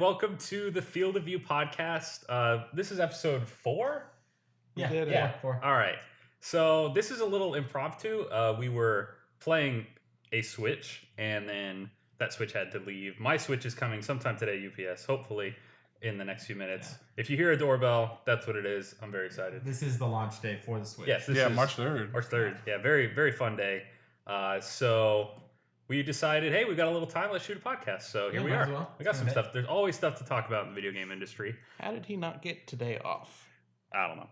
welcome to the Field of View podcast. This is episode 4? Yeah, 4. All right. So this is a little impromptu. We were playing a Switch, and then that Switch had to leave. My Switch is coming sometime today, UPS, hopefully in the next few minutes. Yeah. If you hear a doorbell, that's what it is. I'm very excited. This is the launch day for the Switch. Yes, this is March 3rd. March 3rd. Yeah, very, very fun day. So we decided, hey, we've got a little time. Let's shoot a podcast. So here we are. Well. We got some stuff. There's always stuff to talk about in the video game industry. How did he not get today off? I don't know.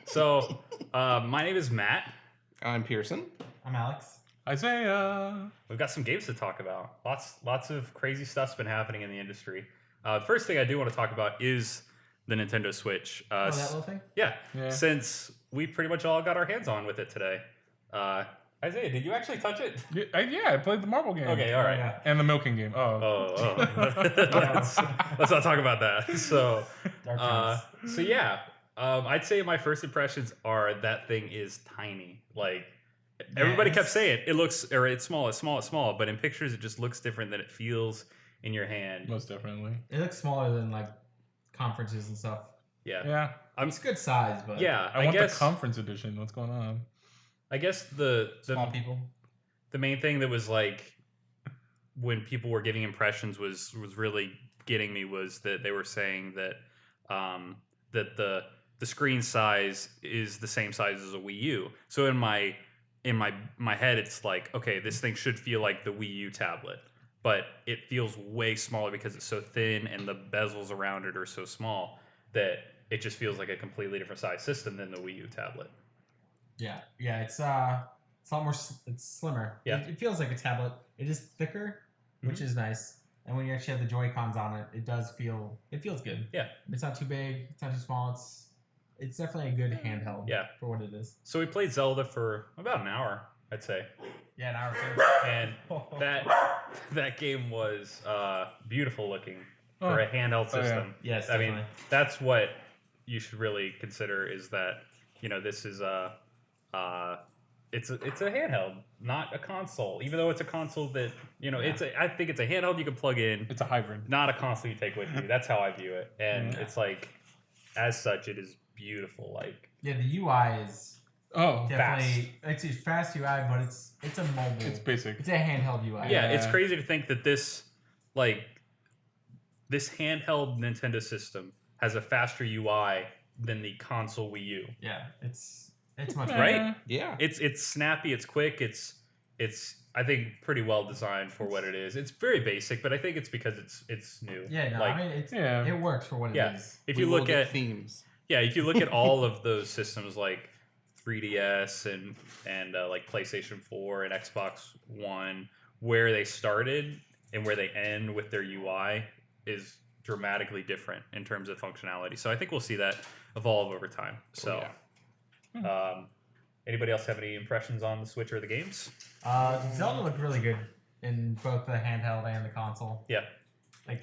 So my name is Matt. I'm Pearson. I'm Alex. Isaiah. We've got some games to talk about. Lots of crazy stuff's been happening in the industry. The first thing I do want to talk about is the Nintendo Switch. That little thing? Yeah. Since we pretty much all got our hands on with it today. Isaiah, did you actually touch it? Yeah, I played the marble game. Okay, all right. Yeah. And the milking game. Let's not talk about that. So, I'd say my first impressions are that thing is tiny. Like, everybody kept saying it's small, but in pictures it just looks different than it feels in your hand. Most definitely. It looks smaller than like conferences and stuff. Yeah. It's good size, but I want guess the conference edition. What's going on? I guess the small people. The main thing that was like when people were giving impressions was really getting me was that they were saying that that the screen size is the same size as a Wii U. So in my head it's like, okay, this thing should feel like the Wii U tablet, but it feels way smaller because it's so thin and the bezels around it are so small that it just feels like a completely different size system than the Wii U tablet. Yeah, it's a lot more. It's slimmer. Yeah, it feels like a tablet. It is thicker, which is nice. And when you actually have the Joy-Cons on it, it feels good. Yeah, it's not too big. It's not too small. It's definitely a good handheld. Yeah, for what it is. So we played Zelda for about an hour, I'd say. Yeah, an hour or two. And that game was beautiful looking for a handheld system. Yeah. Yes, I mean that's what you should really consider is that this is it's a handheld, not a console. Even though it's a console that I think it's a handheld you can plug in. It's a hybrid, not a console you take with you. That's how I view it, and it's like as such, it is beautiful. Like the UI is definitely fast. It's a fast UI, but it's a mobile. It's basic. It's a handheld UI. Yeah, it's crazy to think that this handheld Nintendo system has a faster UI than the console Wii U. Yeah, it's much better. Right. Yeah, it's snappy. It's quick. It's I think pretty well designed for what it is. It's very basic, but I think it's because it's new. Yeah, no, I mean it works for what it is. If you look at themes, if you look at all of those systems like 3DS and like PlayStation 4 and Xbox One, where they started and where they end with their UI is dramatically different in terms of functionality. So I think we'll see that evolve over time. So, anybody else have any impressions on the Switch or the games? Zelda looked really good in both the handheld and the console. Yeah. I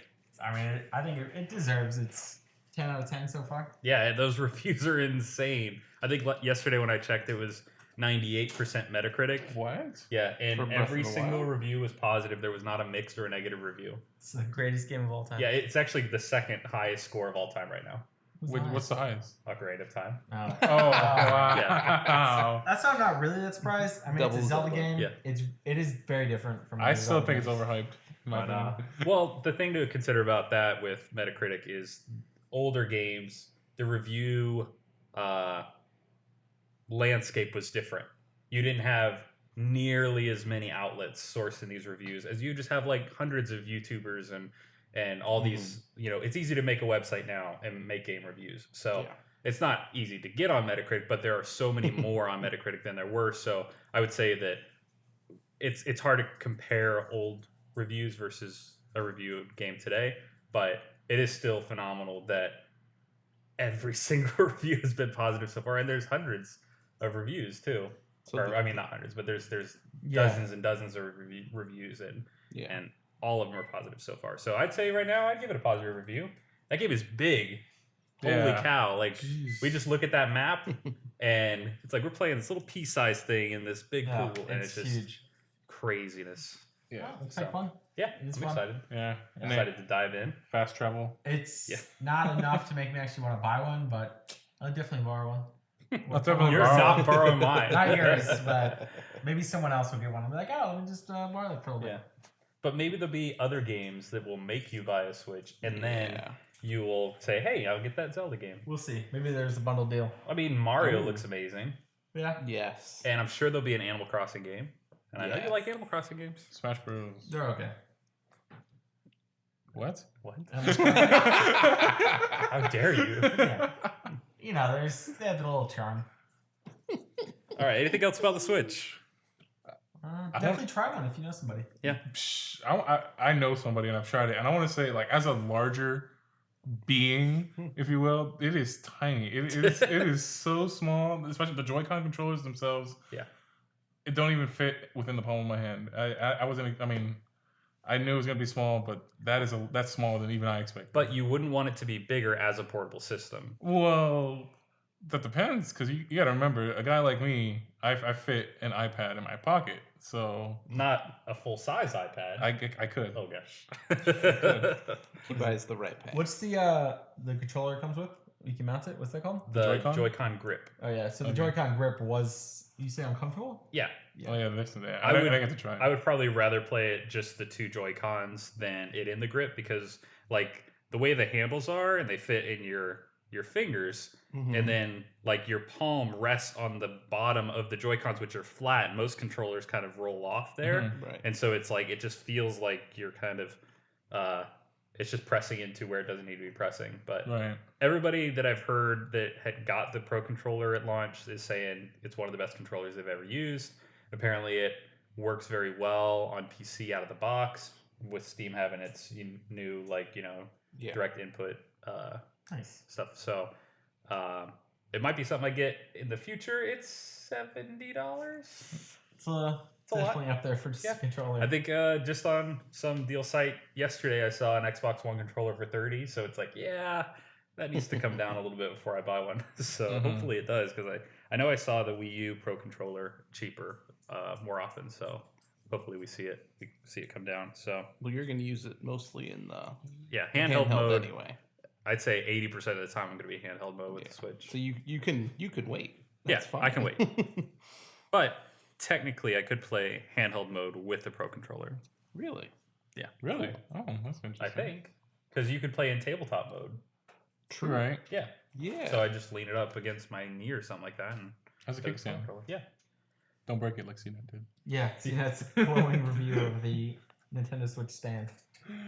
think it deserves its 10 out of 10 so far. Yeah, those reviews are insane. I think yesterday when I checked, it was 98% Metacritic. What? Yeah, and every single review was positive. There was not a mixed or a negative review. It's the greatest game of all time. Yeah, it's actually the second highest score of all time right now. What's the highest? Ocarina of Time. Oh, wow. Yeah. That's why I'm not really that surprised. I mean, it's a Zelda game. Yeah. It is very different from. I still think it's overhyped. Well, the thing to consider about that with Metacritic is older games, the review landscape was different. You didn't have nearly as many outlets sourcing these reviews as you just have like hundreds of YouTubers and all these, it's easy to make a website now and make game reviews. So it's not easy to get on Metacritic, but there are so many more on Metacritic than there were. So I would say that it's hard to compare old reviews versus a review of game today, but it is still phenomenal that every single review has been positive so far, and there's hundreds of reviews too. Not hundreds, but there's dozens and dozens of reviews and all of them are positive so far. So I'd say right now I'd give it a positive review. That game is big. Holy cow. Like, we just look at that map and it's like we're playing this little pea-sized thing in this big pool, and it's just huge. Craziness. Yeah. Oh, looks So, like fun. Yeah, It's I'm fun. excited. Yeah. I'm And excited to dive in. fast travel. It's Yeah. not enough to make me actually want to buy one, but I'll definitely borrow one. I'll definitely You're borrow. not borrowing mine. Not yours, but maybe someone else will get one. I'll be like, oh, let me just borrow it for a little Yeah. bit. But maybe there'll be other games that will make you buy a Switch, and then Yeah. you will say, hey, I'll get that Zelda game. We'll see. Maybe there's a bundle deal. I mean, Mario Ooh. looks amazing, Yeah. Yes. and I'm sure there'll be an Animal Crossing game. And I know you Yes. like Animal Crossing games. Smash Bros. They're okay. What? What? How How dare you? Yeah. You know, they have a little charm. All right, anything else about the Switch? I Definitely try one if you know somebody. Psh, I know somebody and I've tried it, and I want to say, like, as a larger being, if you will, it is tiny. It is so small, especially the Joy-Con controllers themselves. Yeah. It don't even fit within the palm of my hand. I wasn't. I mean, I knew it was gonna be small, but that's smaller than even I expected. But you wouldn't want it to be bigger as a portable system. Well, that depends, because you got to remember, a guy like me, I fit an iPad in my pocket, so Not a full-size iPad. I could. Oh, gosh. He buys the right pack. What's the controller it comes with? You can mount it. What's that called? The Joy-Con? Joy-Con grip. Oh yeah. So the Okay. Joy-Con grip was. You say uncomfortable? Yeah. Oh yeah, this is that. I I would- didn't get to try it. I would probably rather play it just the two Joy-Cons than it in the grip, because like the way the handles are and they fit in your fingers, Mhm. and then like your palm rests on the bottom of the Joy-Cons, which are flat. Most controllers kind of roll off there. Mhm. Right. And so it's like it just feels like you're kind of it's just pressing into where it doesn't need to be pressing. But Right. everybody that I've heard that had got the Pro controller at launch is saying it's one of the best controllers they've ever used. Apparently it works very well on PC out of the box, with Steam having its new Yeah. direct input Nice. stuff. So it might be something I get in the future. It's $70. It's a lot. definitely up there for just Yeah. a controller. I think just on some deal site yesterday, I saw an Xbox One controller for $30. So it's like, yeah, that needs to come down a little bit before I buy one. So Mhm. hopefully it does, because I know I saw the Wii U Pro controller cheaper more often. So hopefully we see it come down. So Well, you're going to use it mostly in the yeah, handheld mode. anyway. I'd say 80% of the time I'm going to be handheld mode with Yeah. the Switch. So you could wait. Yeah, That's fine. I can wait. But technically, I could play handheld mode with the Pro controller. Really? Really? Oh, that's interesting. I think, because you could play in tabletop mode. True. Right. Yeah. Yeah. So I just lean it up against my knee or something like that, and As a play with the kickstand. controller. Yeah. Don't break it like CNET did. Yeah. See, that's a glowing review of the Nintendo Switch stand.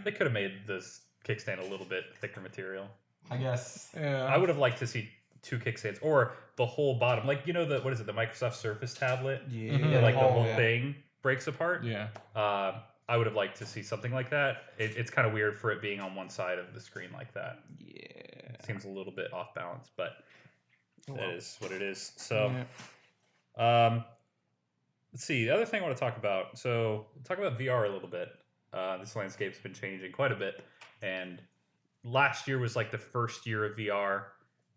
They could have made this kickstand a little bit thicker material. I guess. Yeah. I would have liked to see two kickstands, or the whole bottom, like the the Microsoft Surface tablet, yeah. Mhm. like the Oh, whole yeah. thing breaks apart. Yeah. I would have liked to see something like that. It's kind of weird for it being on one side of the screen like that. Yeah. It seems a little bit off balance, but Oh, it well. is what it is. So, Yeah. let's see. The other thing I want to talk about. So, talk about VR a little bit. This landscape's been changing quite a bit, and last year was like the first year of VR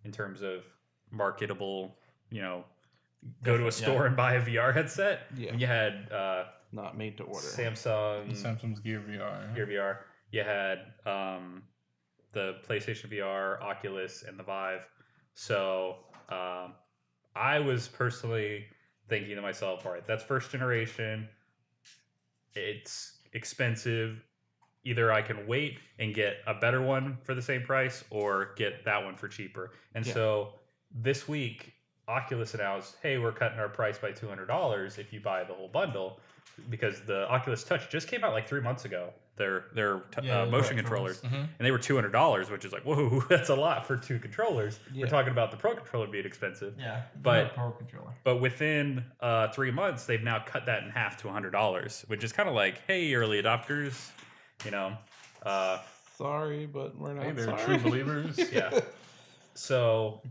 in terms of marketable. Go to a store and buy a VR headset. Yeah. And you had Not made to order. Samsung Samsung's Gear VR. Gear VR. You had the PlayStation VR, Oculus, and the Vive. So I was personally thinking to myself, all right, that's first generation. It's expensive. Either I can wait and get a better one for the same price, or get that one for cheaper. And Yeah. so this week, Oculus announced, hey, we're cutting our price by $200 if you buy the whole bundle, because the Oculus Touch just came out like 3 months ago. Their motion controllers, Mm-hmm. and they were $200, which is like, whoa, that's a lot for two controllers. Yeah. We're talking about the Pro controller being expensive. Yeah. But- Pro controller. But within 3 months, they've now cut that in half to $100, which is kind of like, hey, early adopters, Sorry, but we're not Hey, they're sorry. true believers. Yeah. So,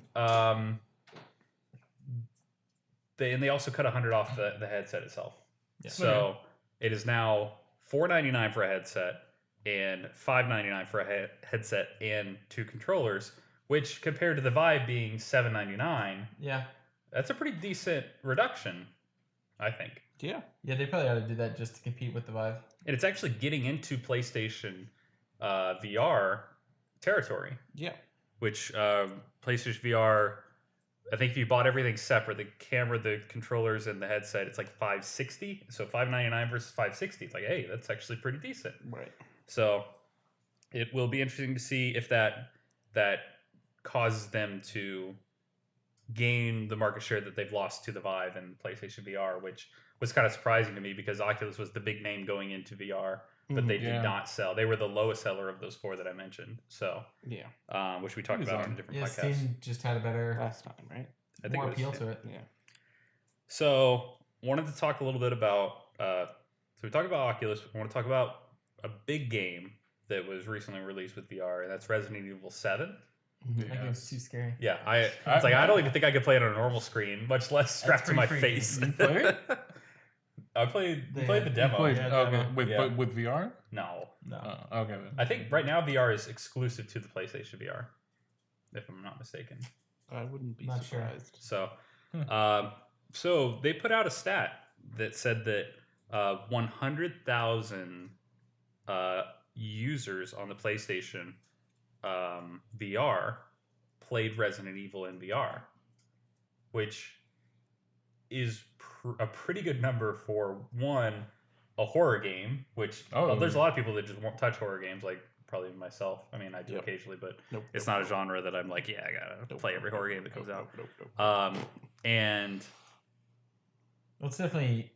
they also cut $100 off the headset itself. Yeah. So it is now $499 for a headset and $599 for a headset and two controllers, which compared to the Vive being $799, Yeah. that's a pretty decent reduction. I think. Yeah. Yeah, they probably ought to do that just to compete with the Vive. And it's actually getting into PlayStation VR territory, Yeah. which PlayStation VR, I think if you bought everything separate, the camera, the controllers, and the headset, it's like $560. So $599 versus $560. It's like, hey, that's actually pretty decent. Right. So it will be interesting to see if that causes them to gain the market share that they've lost to the Vive and PlayStation VR, which was kind of surprising to me because Oculus was the big name going into VR, but they did not sell. They were the lowest seller of those 4 that I mentioned. So yeah, which we talked about in a different Yeah, podcast. Steam just had a better, last time, right? I think more it was, appeal to it. Yeah. So wanted to talk a little bit about. So we talked about Oculus. We want to talk about a big game that was recently released with VR, and that's Resident Evil 7. That game's too scary. Yeah, it's like I don't even think I could play it on a normal screen, much less strapped to my pretty freaky. face. You play it? I played the You demo. played, Yeah, okay, demo. with Yeah. with VR? No, No. Okay. Then. I think right now VR is exclusive to the PlayStation VR, if I'm not mistaken. I wouldn't be Not sure. surprised. So, so they put out a stat that said that 100,000 users on the PlayStation VR played Resident Evil in VR, which is a pretty good number for a horror game. Which there's a lot of people that just won't touch horror games, like probably myself. I mean, I do occasionally, but it's not a genre that I'm like, yeah, I gotta play every horror game that comes out. And Well, it's definitely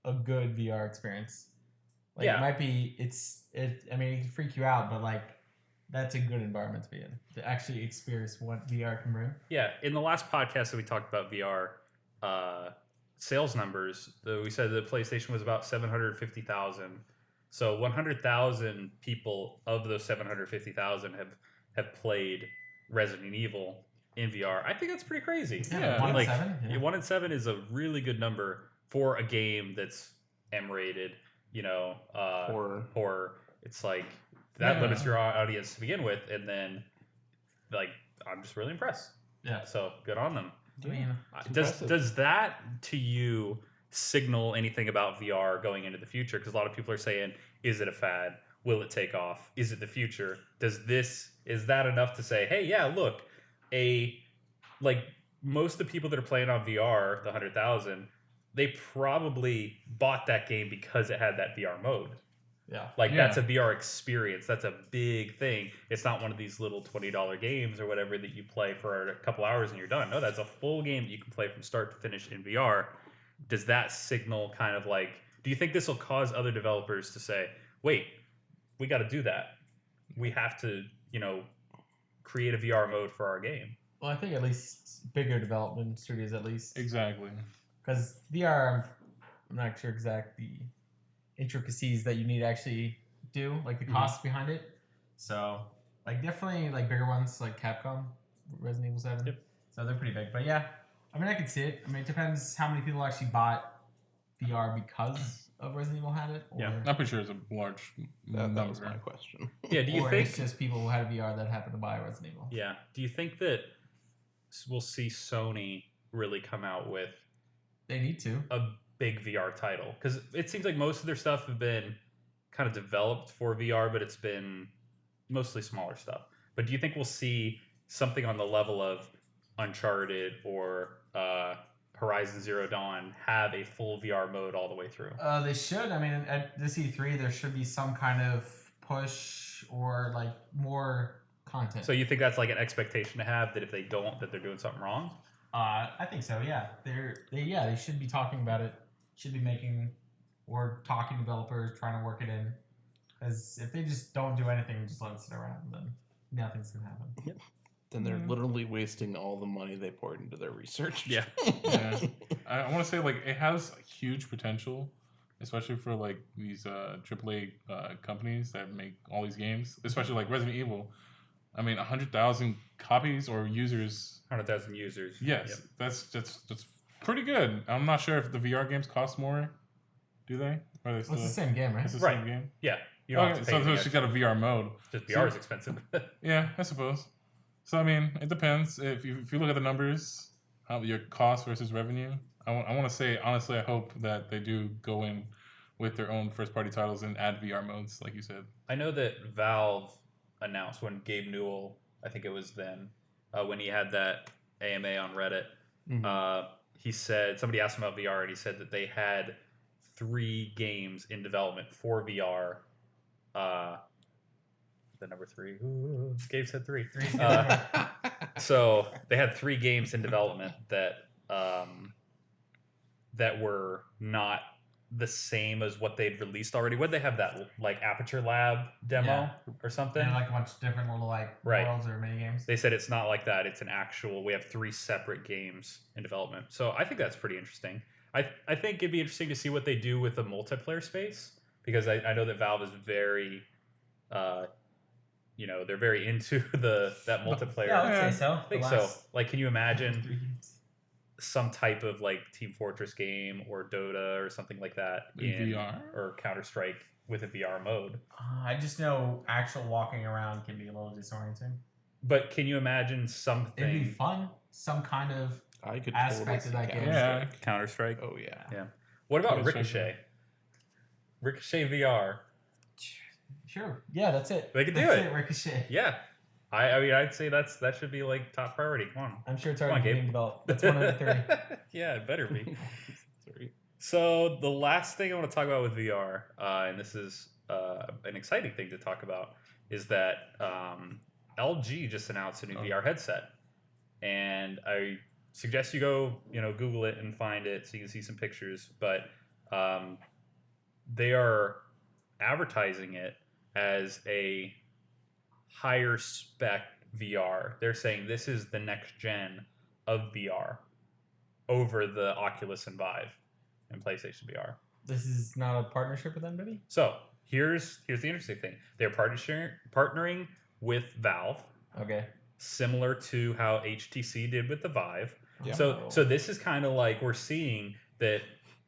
a good VR experience. Like Yeah. it might be. I mean, it can freak you out, but like that's a good environment to be in to actually experience what VR can bring. yeah, in the last podcast that we talked about VR sales numbers, we said that PlayStation was about 750,000. So 100,000 people of those 750,000 have played Resident Evil in VR. I think that's pretty crazy. Yeah. 1 in Like 7. Yeah. 1 in 7 is a really good number for a game that's M-rated. Horror. It's like that limits your audience to begin with, and then like I'm just really impressed. Yeah. So good on them. I mean, Does that to you signal anything about VR going into the future? Because a lot of people are saying, is it a fad? Will it take off? Is it the future? Is that enough to say, hey, yeah, look, like most of the people that are playing on VR, the 100,000, they probably bought that game because it had that VR mode. yeah. Like that's a VR experience. That's a big thing. It's not one of these little $20 games or whatever that you play for a couple hours and you're done. No, that's a full game that you can play from start to finish in VR. Does that signal kind of like, do you think this will cause other developers to say, wait, we got to do that. We have to, create a VR mode for our game. Well, I think at least bigger development studios, at least. Exactly. Because VR, I'm not sure exactly the intricacies that you need to actually do, like the costs behind it. So, like definitely like bigger ones like Capcom, Resident Evil 7. Yep. So they're pretty big. But yeah, I mean I could see it. I mean it depends how many people actually bought VR because of Resident Evil had it. Or, Yeah. I'm pretty sure it's a large That number. was my question. Yeah, do you or think it's just people who had a VR that happened to buy Resident Evil. Yeah. Do you think that we'll see Sony really come out with They need to. a big VR title? Because it seems like most of their stuff have been kind of developed for VR, but it's been mostly smaller stuff. But do you think we'll see something on the level of Uncharted or Horizon Zero Dawn have a full VR mode all the way through? They should. I mean, at this E3, there should be some kind of push or like more content. So you think that's like an expectation to have, that if they don't, that they're doing something wrong? I think so. Yeah, they should be talking about it. Should be making or talking to developers, trying to work it in. Because if they just don't do anything, just let it sit around, then nothing's gonna happen. Then they're literally wasting all the money they poured into their research. Yeah. Yeah. I want to say like it has huge potential, especially for like these AAA companies that make all these games, especially like Resident Evil. I mean, 100,000 copies or users. 100,000 users. Yes, Yep. that's pretty good. I'm not sure if the VR games cost more. Do they? Or they Well, it's the same game, right? It's the Right. same game. Yeah. You don't have Okay, to pay so anything she's got a VR mode. extra. Just VR is expensive. Yeah, I suppose. So I mean, it depends. If you look at the numbers, your cost versus revenue. I want to say honestly, I hope that they do go in with their own first party titles and add VR modes, like you said. I know that Valve announced when Gabe Newell, I think it was then, when he had that AMA on Reddit, he said, somebody asked him about VR, and he said that they had 3 games in development for VR. The number 3. Ooh, Gabe said 3. So they had 3 games in development that that were not the same as what they'd released already. Would they have that like Aperture Lab demo or something? And like a bunch of different little like worlds or mini games. They said it's not like that. It's an actual. We have 3 separate games in development. So I think that's pretty interesting. I think it'd be interesting to see what they do with the multiplayer space, because I know that Valve is very, they're very into that multiplayer. Yeah, I would say so. I think so. Like, can you imagine some type of like Team Fortress game or Dota or something like that in VR or Counter-Strike with a VR mode? I just know actual walking around can be a little disorienting. But can you imagine something? It'd be fun. Some kind of aspect of that game. Yeah. Counter-Strike. Oh yeah. Yeah. What about Ricochet? Ricochet VR. Sure. Yeah, that's it. They could do it. it. Ricochet. Yeah. I mean, I'd say that should be like top priority. Come on. I'm sure it's already being developed. That's one of the 3. Yeah, it better be. So the last thing I want to talk about with VR, and this is an exciting thing to talk about, is that LG just announced a new VR headset, and I suggest you go, Google it and find it so you can see some pictures. But they are advertising it as a higher spec VR. They're saying this is the next gen of VR over the Oculus and Vive and PlayStation VR. This is not a partnership with anybody? So here's the interesting thing. They're partnering with Valve. Okay. Similar to how HTC did with the Vive. Yeah. So this is kind of like we're seeing that,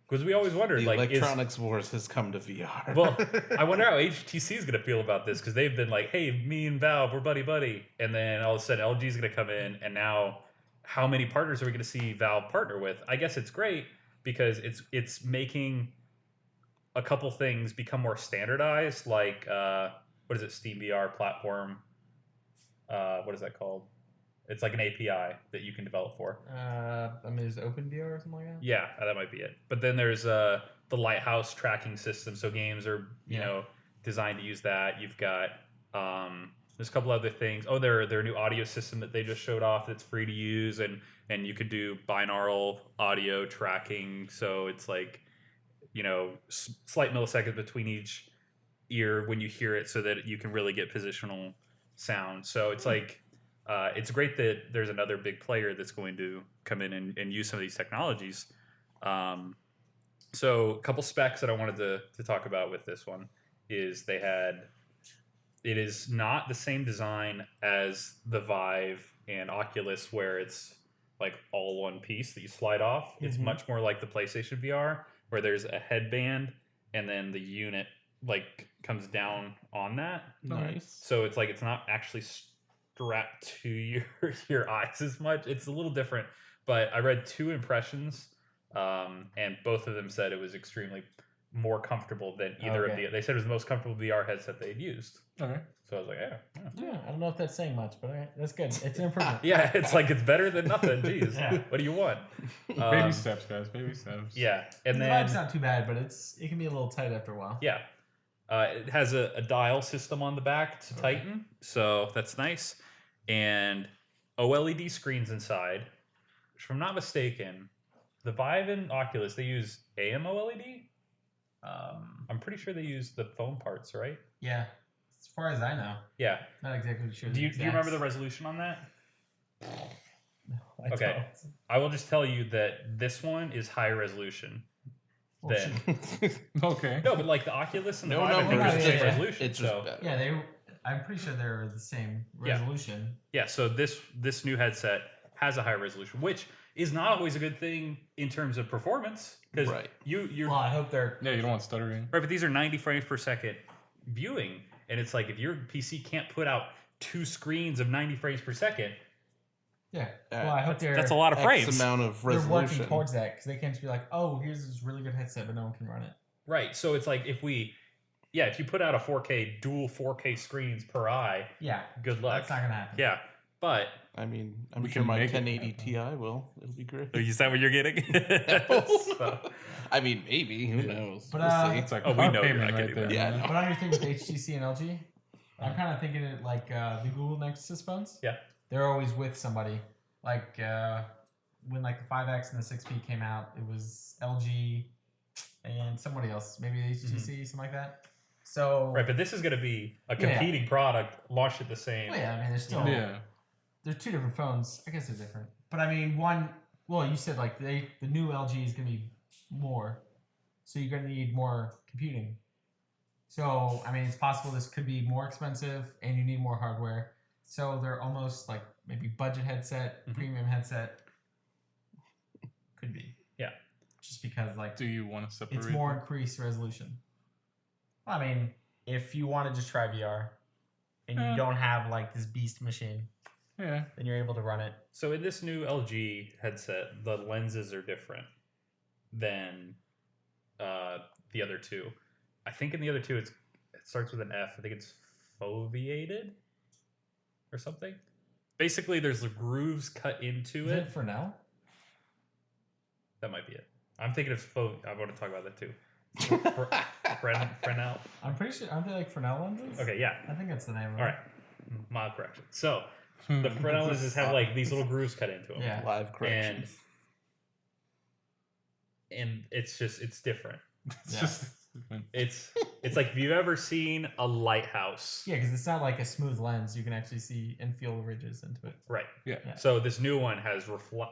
because we always wondered, The like, electronics wars has come to VR. Well, I wonder how HTC is going to feel about this, because they've been like, hey, me and Valve, we're buddy, and then all of a sudden LG is going to come in, and now how many partners are we going to see Valve partner with? I guess it's great because it's making a couple things become more standardized, like what is it, Steam VR platform? What is that called? It's like an API that you can develop for. There's OpenVR or something like that? Yeah, that might be it. But then there's the Lighthouse tracking system. So games are, designed to use that. You've got, there's a couple other things. Oh, their new audio system that they just showed off that's free to use. And you could do binaural audio tracking. So it's like, slight milliseconds between each ear when you hear it so that you can really get positional sound. So it's like, it's great that there's another big player that's going to come in and use some of these technologies. So a couple specs that I wanted to talk about with this one is it is not the same design as the Vive and Oculus, where it's like all one piece that you slide off. It's much more like the PlayStation VR, where there's a headband and then the unit like comes down on that. Nice. So it's like it's not actually strapped to your eyes as much. It's a little different, but I read 2 impressions, and both of them said it was extremely more comfortable than either of the. They said it was the most comfortable VR headset they'd used. Okay. So I was like, Yeah, I don't know if that's saying much, but that's good. It's an improvement. yeah, it's like it's better than nothing. Jeez, what do you want? Baby steps, guys. Baby steps. Yeah, and the then vibe's not too bad, but it can be a little tight after a while. Yeah, it has a dial system on the back to tighten, so that's nice, and OLED screens inside. Which, if I'm not mistaken, the Vive and Oculus, they use AM OLED. I'm pretty sure they use the phone parts, right? Yeah, as far as I know. Yeah. Not exactly sure. Do you remember the resolution on that? No, I Okay. don't. I will just tell you that this one is higher resolution Well, than. shit. Okay. No, but like the Oculus and the Vive, I think no, are the same yeah. resolution. It's just so. better. Yeah, I'm pretty sure they're the same resolution. Yeah, so this new headset has a higher resolution, which is not always a good thing in terms of performance, because Right. you're Well, I hope they're. Yeah, you don't want stuttering. right, but these are 90 frames per second viewing, and it's like if your PC can't put out 2 screens of 90 frames per second, Yeah. at Well, I hope That's a lot of X frames. amount of they're working resolution. towards that because they can't just be like, oh, here's this really good headset, but no one can run it. Right. So it's like if you put out a 4K dual 4K screens per eye, Yeah. good luck. That's not gonna happen. Yeah, but I mean, I'm We sure can my make it 1080 happen. Ti will. It'll be great. is that what you're getting? So- I mean, maybe. Who knows? But, we'll see. It's like Oh, we car know you're payment not right getting there. that. Yeah, man. I know. But on your thing with HTC and LG, I'm kind of thinking it like the Google Nexus phones. Yeah. They're always with somebody. Like when like the 5X and the 6P came out, it was LG and somebody else, maybe HTC, something like that. So right, but this is going to be a competing product launched at the same. well, yeah, I mean, there's still Yeah. they're two different phones. I guess they're different. But I mean, you said like the new LG is gonna be more, so you're gonna need more computing. So I mean, it's possible this could be more expensive, and you need more hardware. So they're almost like maybe budget headset, Mhm. premium headset. Could be. Yeah. Just because like Do you want to separate? it's more increased resolution. I mean, if you want to just try VR, and Yeah. you don't have like this beast machine, Yeah. then you're able to run it. So in this new LG headset, the lenses are different than the other two. I think in the other two, it starts with an F. I think it's foveated or something. Basically, there's the grooves cut into Is it. it Fresnel? That might be it. I'm thinking of I want to talk about that too. Fresnel. I'm pretty sure. Aren't they like Fresnel lenses? Okay, yeah. I think that's the name of it. All right. Mild correction. So the Fresnel lenses have like these little grooves cut into them. Yeah. Live corrections. And it's different. It's Yeah. just. It's like, have you ever seen a lighthouse? Yeah, because it's not like a smooth lens. You can actually see and feel the ridges into it. Right. Yeah. Yeah. So this new one has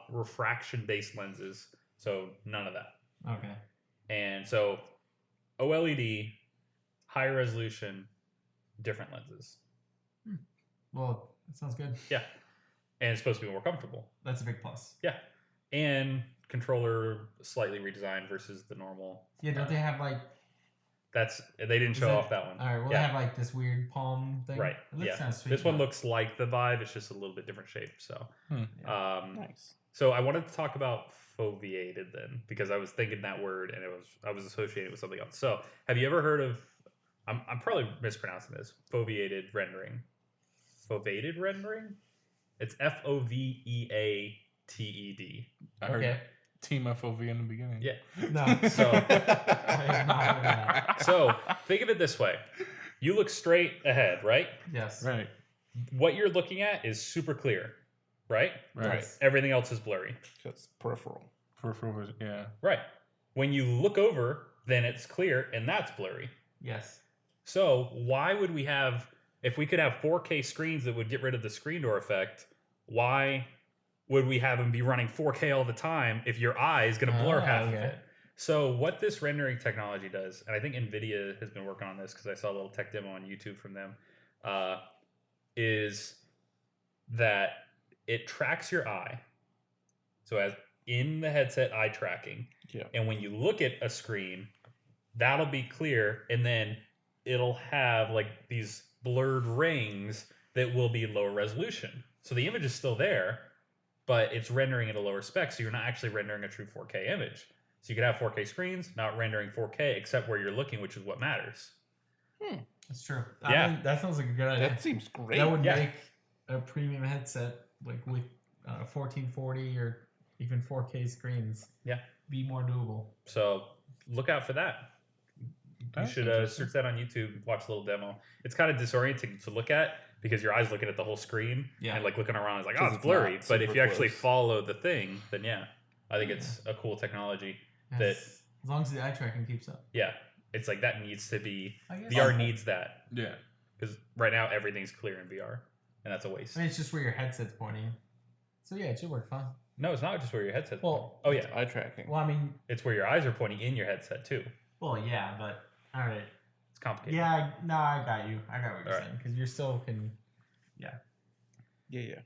refraction-based lenses, so none of that. Okay. And so OLED, higher resolution, different lenses. Well, that sounds good. Yeah. And it's supposed to be more comfortable. That's a big plus. Yeah. And controller slightly redesigned versus the normal. Yeah, don't they have like? They didn't Is show that- off that one. All right. Well, Yeah. they have like this weird palm thing. Right. It looks Yeah. kind of sweet. This one but- looks like the Vive. It's just a little bit different shape. So, Yeah. Nice. so I wanted to talk about foveated then, because I was thinking that word and I was associating it with something else. So, have you ever heard of? I'm probably mispronouncing this. Foveated rendering. Foveated rendering. It's FOVEATED. I heard Okay. Team FOV in the beginning. Yeah. No. So, have not heard of that. so think of it this way: you look straight ahead, right? Yes. Right. What you're looking at is super clear, right? Right. Yes. Everything else is blurry. Just peripheral. Peripheral vision. Yeah. Right. When you look over, then it's clear and that's blurry. Yes. So why would we have, if we could have 4K screens that would get rid of the screen door effect, why would we have them be running 4K all the time if your eye is going to blur half of okay. it? So what this rendering technology does, and I think NVIDIA has been working on this because I saw a little tech demo on YouTube from them, is that it tracks your eye. So as in the headset eye tracking. Yeah. And when you look at a screen, that'll be clear, and then it'll have like these blurred rings that will be lower resolution. So the image is still there, but it's rendering at a lower spec, so you're not actually rendering a true 4K image. So you could have 4K screens, not rendering 4K, except where you're looking, which is what matters. That's true. Yeah. I think that sounds like a good idea. That seems great. That would Yeah. make a premium headset like with 1440 or even 4K screens. Yeah. Be more doable. So look out for that. You That's should interesting. search that on YouTube, watch a little demo. It's kind of disorienting to look at because your eyes looking at the whole screen Yeah. and like looking around is like, oh, 'Cause it's it's blurry. not But if super you actually close. follow the thing, then yeah, I think it's a cool technology. Yes. As long as the eye tracking keeps up. Yeah, it's like that needs to be, I guess. VR needs that Yeah. because right now everything's clear in VR and that's a waste. I mean, it's just where your headset's pointing. So yeah, it should work fine. No, it's not just where your headset's Well, pointing. Oh yeah, Eye tracking. Well, I mean, it's where your eyes are pointing in your headset too. well, yeah, but all right. It's complicated. Yeah, I got you. I got what you're All right. saying because you're still can. Yeah.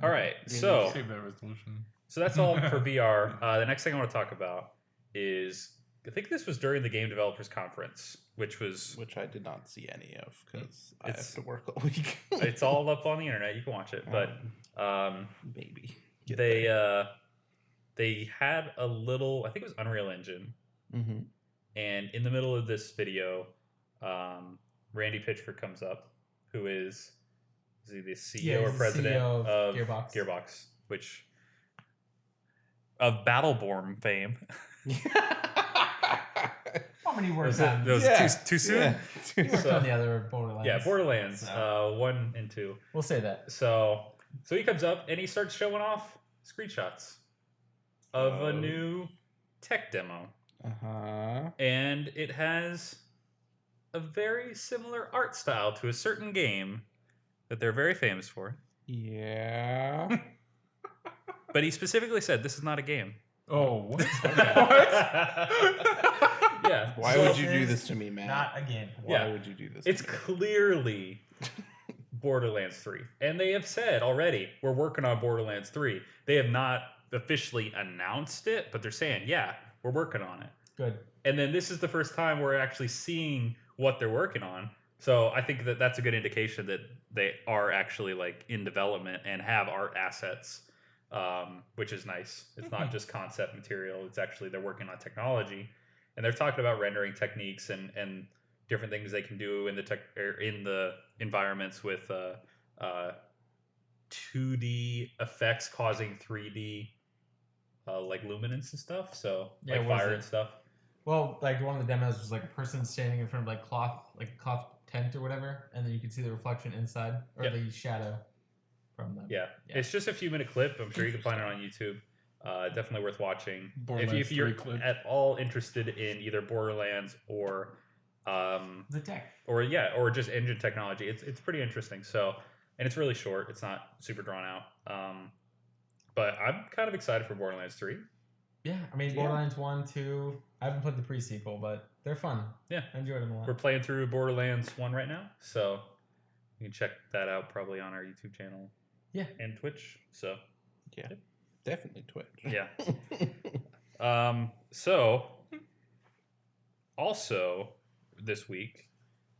All right, Yeah, so Save that resolution. So that's all for VR. The next thing I want to talk about is, I think this was during the Game Developers Conference, which was, Which I did not see any of because I It's- have to work all week. it's all up on the internet. You can watch it, but Maybe. Get they had a little, I think it was Unreal Engine, Mm-hmm. and in the middle of this video, Randy Pitchford comes up, who is he the CEO or he's the president CEO of Gearbox, which of Battleborn fame. How many words Was it on? too soon? Yeah. You worked on the other Borderlands. Yeah, Borderlands So, 1 and 2. we'll say that. So he comes up and he starts showing off screenshots of a new tech demo, Uh-huh. and it has a very similar art style to a certain game that they're very famous for. Yeah. But he specifically said this is not a game. Oh, what? Yeah. Why So would you do it's this to me, Matt? Not again. Why Yeah. would you do this? It's to me? clearly Borderlands 3. And they have said already, we're working on Borderlands 3. They have not officially announced it, but they're saying, yeah, we're working on it. Good. And then this is the first time we're actually seeing what they're working on. So I think that that's a good indication that they are actually like in development and have art assets, which is nice. It's not just concept material. It's actually they're working on technology, and they're talking about rendering techniques and different things they can do in the in the environments with 2D effects causing 3D like luminance and stuff. So Yeah, like what is fire it? and stuff. Well, like one of the demos was like a person standing in front of like a cloth tent or whatever, and then you could see the reflection inside or Yep. the shadow from them. Yeah. Yeah. It's just a few minute clip. I'm sure you can find it on YouTube. Definitely worth watching. Borderlands If you're 3 clip. at all interested in either Borderlands or The tech. or just engine technology, it's pretty interesting. So, and it's really short. It's not super drawn out. But I'm kind of excited for Borderlands 3. Yeah, I mean Borderlands 1, 2. I haven't played the pre-sequel, but they're fun. Yeah. I enjoyed them a lot. We're playing through Borderlands 1 right now, so you can check that out probably on our YouTube channel. Yeah. And Twitch. So Yeah. Definitely Twitch. yeah. So also this week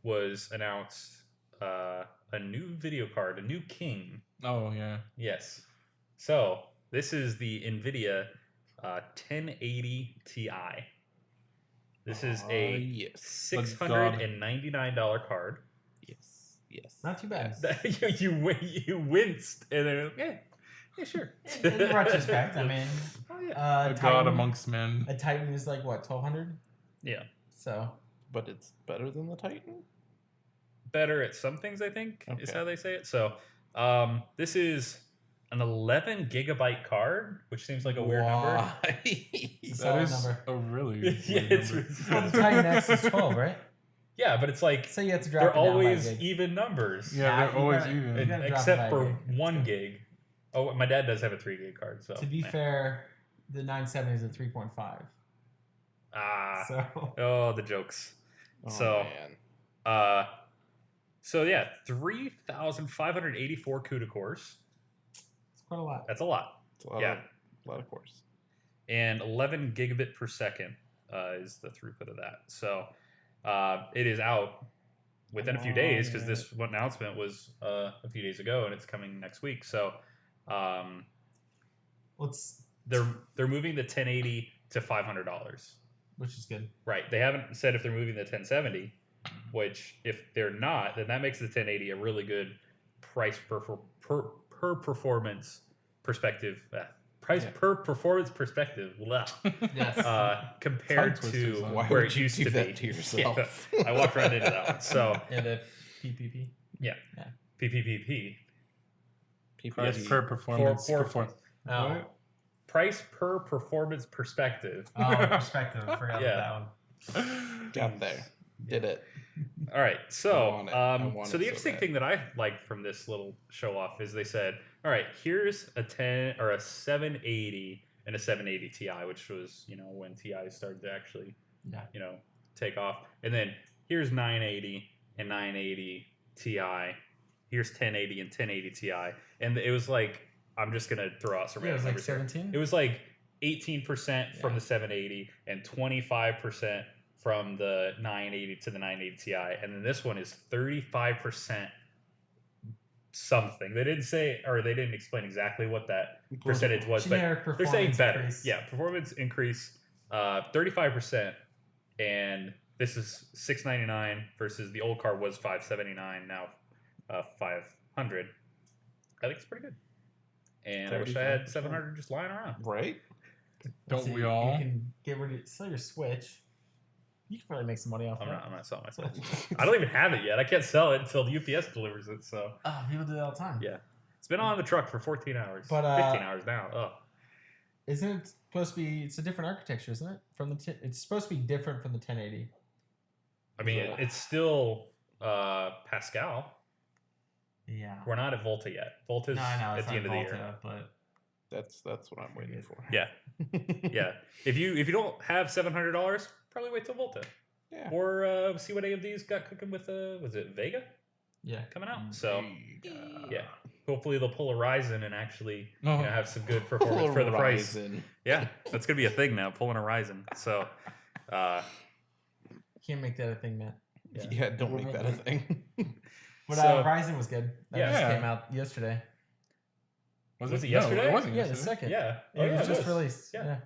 was announced a new video card, a new king. Oh, yeah. Yes. So this is the NVIDIA 1080 Ti. This is a yes. $699 card. Yes. Yes. Not too bad. you winced, and then yeah, sure. In retrospect, I mean, Oh, yeah. A god amongst men. a Titan is like what, 1200? Yeah. So But it's better than the Titan? Better at some things, I think, is Okay. how they say it. So this is an 11 gigabyte card, which seems like a weird number. Why? It's a That solid is number. a really Yeah, weird it's number. Well, the Titan X is 12, right? Yeah, but it's like Say you have to drop they're it down by a always gig. even numbers. Yeah, Nah, they're you always gotta- even. you gotta drop it Except by a for gig. That's 1 good. gig. Oh, my dad does have a 3 gig card. So To be yeah. fair, the 970 is a 3.5. Ah. So Oh, the jokes. Oh, So, man. So yeah, 3,584 CUDA cores. it's quite a lot. That's a lot. It's a lot, yeah. a lot of course. And 11 gigabit per second is the throughput of that. So it is out within a few days because this announcement was a few days ago, and it's coming next week. So Let's, they're moving the 1080 to $500. which is good. Right. They haven't said if they're moving the 1070, which if they're not, then that makes the 1080 a really good price per performance perspective. Price Yeah. per performance perspective. Blah. Yes. Compared Tongue to twisters, huh? Why where would it you used do to that be. to yourself? Yeah, I walked right into that one. So Yeah, the PPP. PPPP. Price PPP. per performance. For- Oh, What? Price per performance perspective. perspective. I forgot Yeah. about that one. Got there. Did it. All right, I so want it. I want so it the so interesting bad. thing that I liked from this little show off is they said, all right, here's a 10 or a 780 and a 780 Ti, which was when Ti started to actually Yeah. take off, and then here's 980 and 980 Ti, here's 1080 and 1080 Ti, and it was like I'm just gonna throw out some Yeah, it was random like numbers here. 17. It was like 18% from Yeah. the 780 and 25% from the 980 to the 980 Ti, and then this one is 35% something. They didn't say, or they didn't explain exactly what that percentage was, Generic but they're saying performance better. increase. Yeah, performance increase, 35%, and this is $699 versus the old car was $579, now $500. I think it's pretty good. And I wish I had 700 just lying around. Right? Don't See, we all? You can get rid of sell your Switch. You can probably make some money off I'm that. not selling my Switch. I don't even have it yet. I can't sell it until the UPS delivers it. So Oh, people do that all the time. yeah, it's been on the truck for 14 hours. But, 15 hours now. Oh, Isn't it supposed to be? It's a different architecture, isn't it? It's supposed to be different from the 1080. I mean, it's still Pascal. Yeah. We're not at Volta yet. Volta's No, I know. at It's the not end of the Volta, year. but That's what I'm waiting for. Yeah, yeah. If you don't have $700, probably wait till Volta. Yeah. Or see what AMD's got cooking with was it Vega yeah. coming out? So Vega. yeah, hopefully they'll pull a Ryzen and actually No. have some good performance for the price. Horizon. Yeah, that's gonna be a thing now, pulling a Ryzen. So Can't make that a thing, Matt. Yeah, don't make that a thing. But So- Ryzen was good. That Yeah. just came out yesterday. Was it it yesterday? No, it wasn't Yeah, the yesterday. second. yeah, It was just was. released. Yeah. Yeah.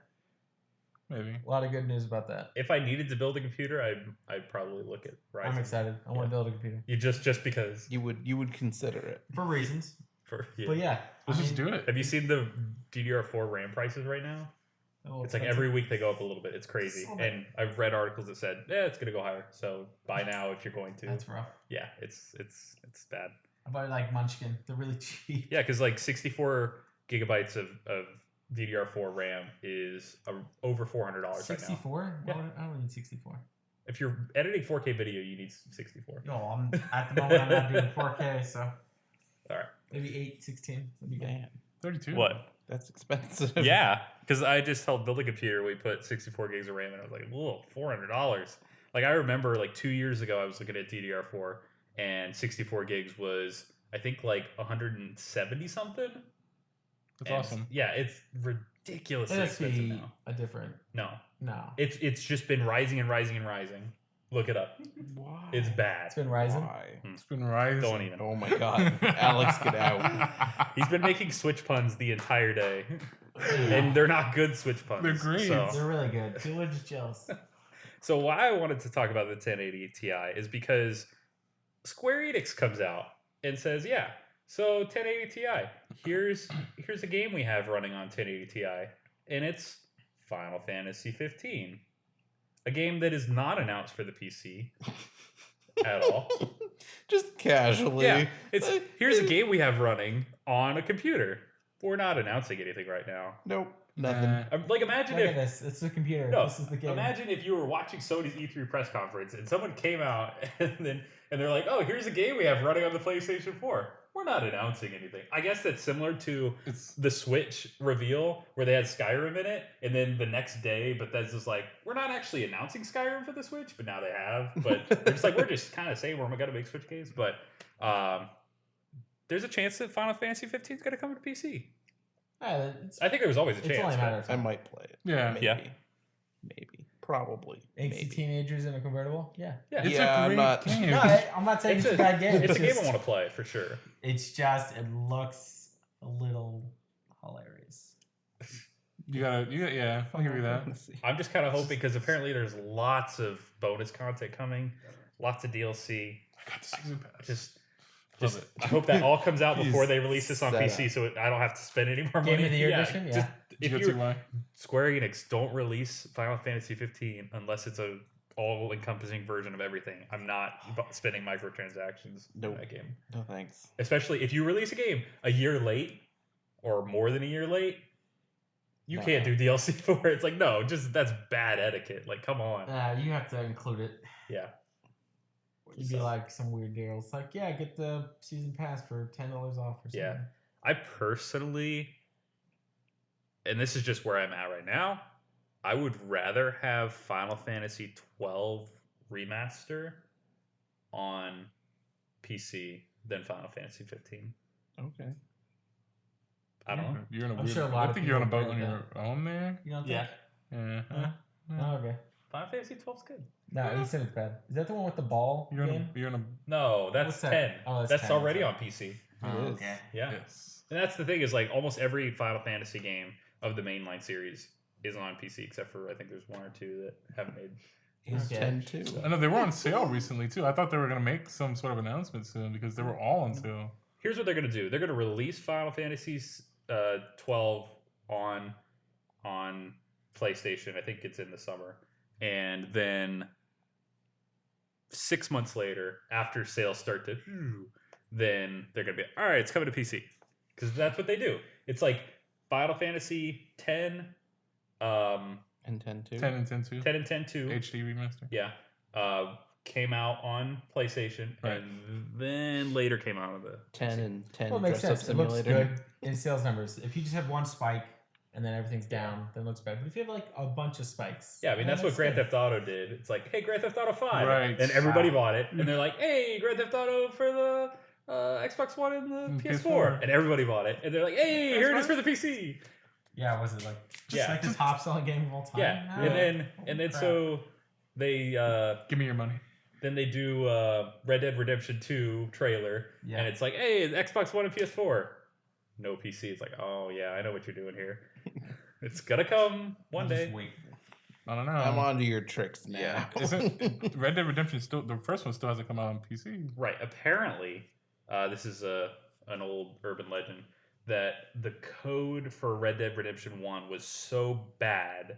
Maybe. A lot of good news about that. If I needed to build a computer, I'd probably look at Ryzen. I'm excited. I want to build a computer You just because You would consider it. for reasons. for But yeah, Let's just do it. Have you seen the DDR4 RAM prices right now? It's like every week they go up a little bit. It's crazy. Slow down. And I've read articles that said, it's gonna go higher. So buy now if you're going to. That's rough. Yeah, it's bad. I bought like Munchkin. They're really cheap. Yeah, because like 64 gigabytes of DDR4 RAM is over $400 right now. 64? Yeah. I don't need 64. If you're editing 4K video, you need 64. No, I'm at the moment I'm not doing 4K, so All right. maybe 8, 16. That'd be good. Man, 32. What? that's expensive. Yeah, because I just helped build a computer. We put 64 gigs of RAM, and I was like, whoa, $400. Like I remember, like 2 years ago, I was looking at DDR4, and 64 gigs was I think like 170 something. That's And awesome. Yeah, it's ridiculously It has to expensive be now. a different. No, No. it's just been rising and rising and rising. Look it up. Why? It's bad. It's been rising. Why? It's been rising. Don't even. Oh my god. Alex, get out. He's been making switch puns the entire day, and they're not good switch puns. They're great. So, They're really good. People are just jealous. so why I wanted to talk about the 1080 Ti is because Square Enix comes out and says, yeah, so 1080 Ti, here's a game we have running on 1080 Ti, and it's Final Fantasy 15, a game that is not announced for the PC at all. Just casually. Yeah, here's a game we have running on a computer. We're not announcing anything right now. Nope. Nothing. Like imagine Look if at this. It's the computer. No, This is the game. imagine if you were watching Sony's E3 press conference and someone came out and they're like, "Oh, here's a game we have running on the PlayStation 4." We're not announcing anything. I guess that's similar to It's the Switch reveal where they had Skyrim in it, and then the next day, Bethesda's like, "We're not actually announcing Skyrim for the Switch," but now they have. But they're just like, we're just kind of saying we're gonna make Switch games, but there's a chance that Final Fantasy 15 is gonna come to PC. Yeah, I think there was always a it's chance. only a but- matter of I time. might play it. yeah. Maybe. Yeah. Maybe. Probably. Angsty Maybe. teenagers in a convertible. Yeah. Yeah, It's Yeah, a I'm great not- game. No, I'm not saying it's a bad game. It's a game I just- want to play for sure. It's just it looks a little hilarious. Yeah, I'll give you that. I'm just kind of hoping because apparently there's lots of bonus content coming, lots of DLC. I got the season pass. Just Love it. I hope that all comes out before He's they release this on set PC, so I don't have to spend any more Game money. of the Year edition? just- Yeah. if Did you you're go to my- Square Enix, don't release Final Fantasy 15 unless it's a all-encompassing version of everything. I'm not spending microtransactions in Nope. that game, No thanks. especially if you release a game a year late or more than a year late. You can't do DLC for it. It's like, no, just that's bad etiquette. Like, come on. You have to include it. Yeah. You'd be like some weird deal. It's like, yeah, get the season pass for $10 off or something. Yeah. I personally, and this is just where I'm at right now, I would rather have Final Fantasy 12 Remaster on PC than Final Fantasy 15. Okay. I don't know. You're in a I'm weird, sure a lot I of think you're on a people boat on agree your with own there. You know what Yeah. Yeah. Oh, okay. Final Fantasy 12's good. No, he said it's bad. Is that the one with the ball You're game? in a No, that's What's that? 10. Oh, that's that's 10, already that's on PC. It is. Okay. Yeah. Yes. And that's the thing is like almost every Final Fantasy game of the mainline series is on PC, except for I think there's one or two that haven't made. He's Okay. 10 too. I know they were on sale recently too. I thought they were gonna make some sort of announcement soon because they were all on sale. Here's what they're gonna do. They're gonna release Final Fantasy 12 on PlayStation. I think it's in the summer, and then 6 months later, after sales start to, then they're gonna be all right. It's coming to PC because that's what they do. It's like Final Fantasy 10, And 10 too. 10 and 10 too. 10 and 10 2. HD remaster. Yeah. Came out on PlayStation Right. and then later came out on the 10 and 10 Well, it makes dress up sense. It looks simulator. good in sales numbers. If you just have one spike and then everything's down, then it looks better. But if you have like a bunch of spikes, Yeah, I mean then that's what it's Grand good. Theft Auto did. It's like, hey, Grand Theft Auto 5. Right. And everybody Wow. bought it. And they're like, hey, Grand Theft Auto for the Xbox One and the PS4. PS4. And everybody bought it. And they're like, hey, here it is for the PC. Yeah, was it like just Yeah. like the top selling game of all time? Yeah. now? And then crap. so they Give me your money. then they do Red Dead Redemption 2 trailer. Yeah. And it's like, hey, the Xbox One and PS4. No PC. It's like, oh yeah, I know what you're doing here. It's gonna come one I'll day. just wait. I don't know. I'm on to your tricks now. Yeah. Isn't Red Dead Redemption still the first one still hasn't come out on PC? Right. Apparently, this is an old urban legend that the code for Red Dead Redemption 1 was so bad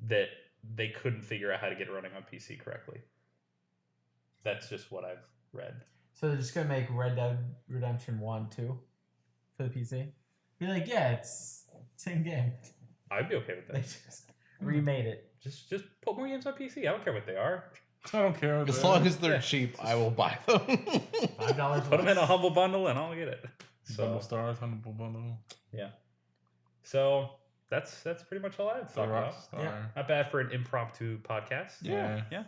that they couldn't figure out how to get it running on PC correctly. That's just what I've read. So they're just gonna make Red Dead Redemption 1 2 for the PC. Be like, yeah, it's same game. I'd be okay with They that. just remade it. Just put more games on PC. I don't care what they are. I don't care. As long as they're Yeah. cheap, I will buy them. $5 Put them in a less. humble bundle and I'll get it. Double So stars, humble bundle. so that's pretty much all I have to The talk about. Rockstar. Yeah. Not bad for an impromptu podcast. Yeah.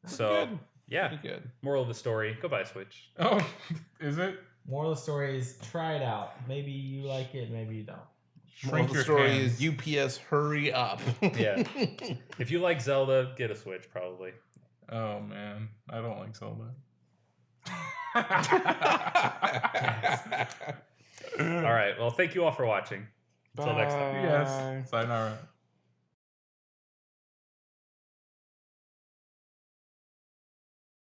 So Good. yeah. Pretty good. Moral of the story: go buy a Switch. Oh, is it? Moral of the story is try it out. Maybe you like it, maybe you don't. Moral of the your story hands. is UPS, hurry up. Yeah. If you like Zelda, get a Switch probably. Oh man, I don't like Zelda. All right. Well, thank you all for watching. Until next time. Yes. Sayonara.